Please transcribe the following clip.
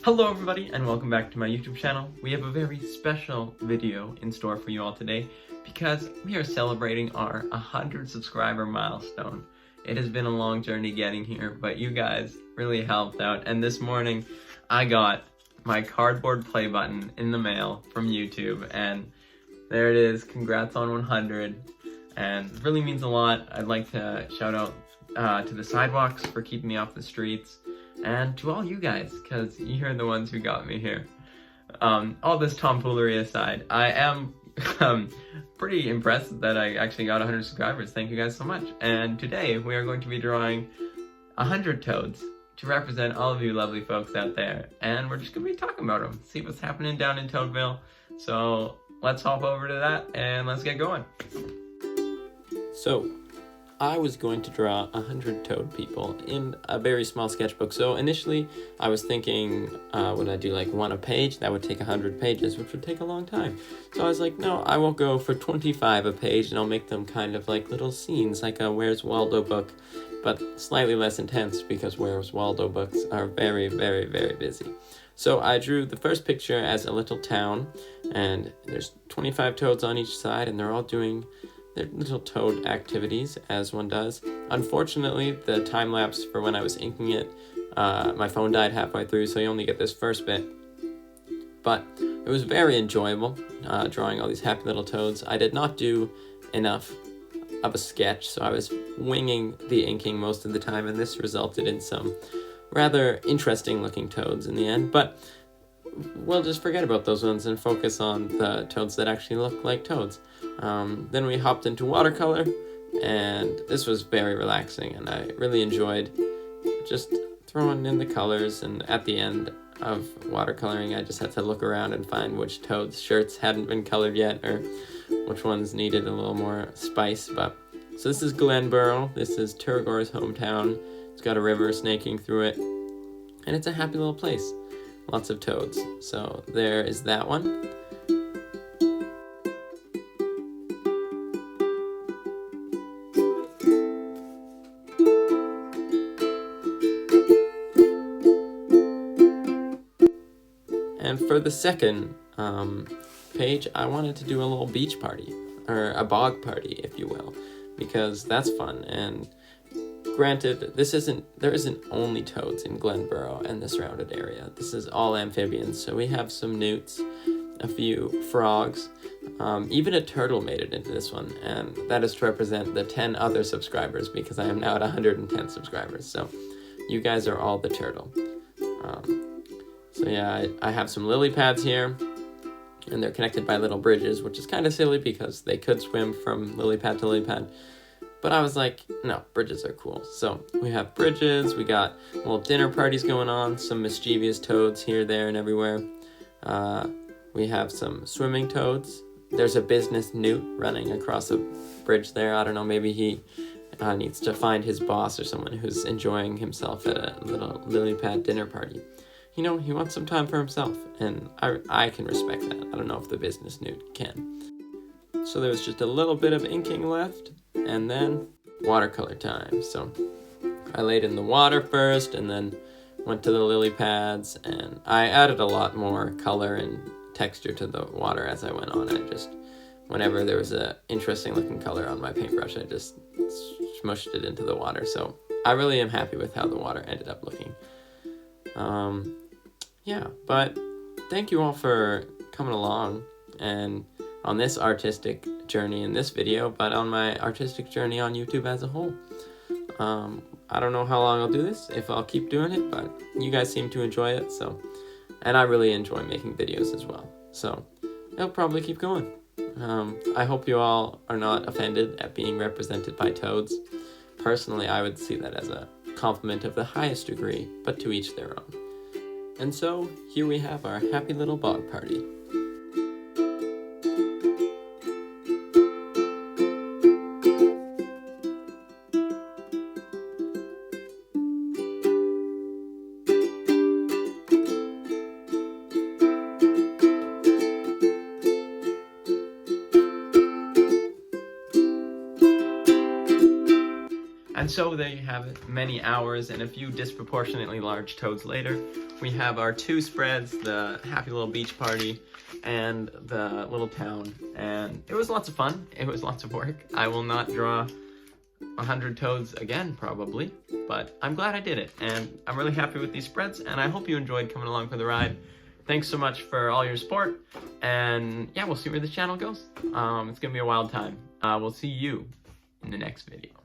Hello everybody and welcome back to my YouTube channel. We have a very special video in store for you all today because we are celebrating our 100 subscriber milestone. It has been a long journey getting here, but you guys really helped out, and this morning I got my cardboard play button in the mail from YouTube, and there it is. Congrats on 100, and it really means a lot. I'd like to shout out to the sidewalks for keeping me off the streets, and to all you guys, because you're the ones who got me here. All this tomfoolery aside, I am pretty impressed that I actually got 100 subscribers. Thank you guys so much. And today we are going to be drawing 100 toads to represent all of you lovely folks out there. And we're just going to be talking about them, see what's happening down in Toadville. So let's hop over to that and let's get going. So I was going to draw 100 toad people in a very small sketchbook. So initially I was thinking, would I do like one a page? That would take 100 pages, which would take a long time. So I was like, no, I will go for 25 a page, and I'll make them kind of like little scenes, like a Where's Waldo book, but slightly less intense because Where's Waldo books are very, very, very busy. So I drew the first picture as a little town, and there's 25 toads on each side, and they're all doing their little toad activities, as one does. Unfortunately, the time lapse for when I was inking it, my phone died halfway through, so you only get this first bit. But it was very enjoyable, drawing all these happy little toads. I did not do enough of a sketch, so I was winging the inking most of the time, and this resulted in some rather interesting looking toads in the end. But we'll just forget about those ones and focus on the toads that actually look like toads. Then we hopped into watercolor, and this was very relaxing, and I really enjoyed just throwing in the colors. And at the end of watercoloring, I just had to look around and find which toads' shirts hadn't been colored yet, or which ones needed a little more spice. So this is Glenboro. This is Turgor's hometown. It's got a river snaking through it, and it's a happy little place. Lots of toads. So there is that one. And for the second page, I wanted to do a little beach party, or a bog party, if you will, because that's fun. And granted, there isn't only toads in Glenboro and the surrounded area. This is all amphibians, so we have some newts, a few frogs, even a turtle made it into this one, and that is to represent the 10 other subscribers, because I am now at 110 subscribers, so you guys are all the turtle. So yeah, I have some lily pads here, and they're connected by little bridges, which is kind of silly because they could swim from lily pad to lily pad. But I was like, no, bridges are cool. So we have bridges, we got little dinner parties going on, some mischievous toads here, there, and everywhere. We have some swimming toads. There's a business newt running across a bridge there. I don't know, maybe he needs to find his boss or someone who's enjoying himself at a little lily pad dinner party. You know, he wants some time for himself, and I can respect that. I don't know if the business newt can. So there was just a little bit of inking left, and then watercolor time. So I laid in the water first, and then went to the lily pads, and I added a lot more color and texture to the water as I went on. Whenever there was a interesting looking color on my paintbrush, I just smushed it into the water. So I really am happy with how the water ended up looking. Yeah, but thank you all for coming along and on this artistic journey in this video, but on my artistic journey on YouTube as a whole. I don't know how long I'll do this, if I'll keep doing it, but you guys seem to enjoy it, and I really enjoy making videos as well, so I'll probably keep going. I hope you all are not offended at being represented by toads. Personally, I would see that as a compliment of the highest degree, but to each their own. And so, here we have our happy little bog party. And And so there you have it, many hours and a few disproportionately large toads later. We have our 2 spreads, the happy little beach party and the little town. And it was lots of fun. It was lots of work. I will not draw 100 toads again, probably, but I'm glad I did it. And I'm really happy with these spreads, and I hope you enjoyed coming along for the ride. Thanks so much for all your support, and yeah, we'll see where this channel goes. It's gonna be a wild time. We'll see you in the next video.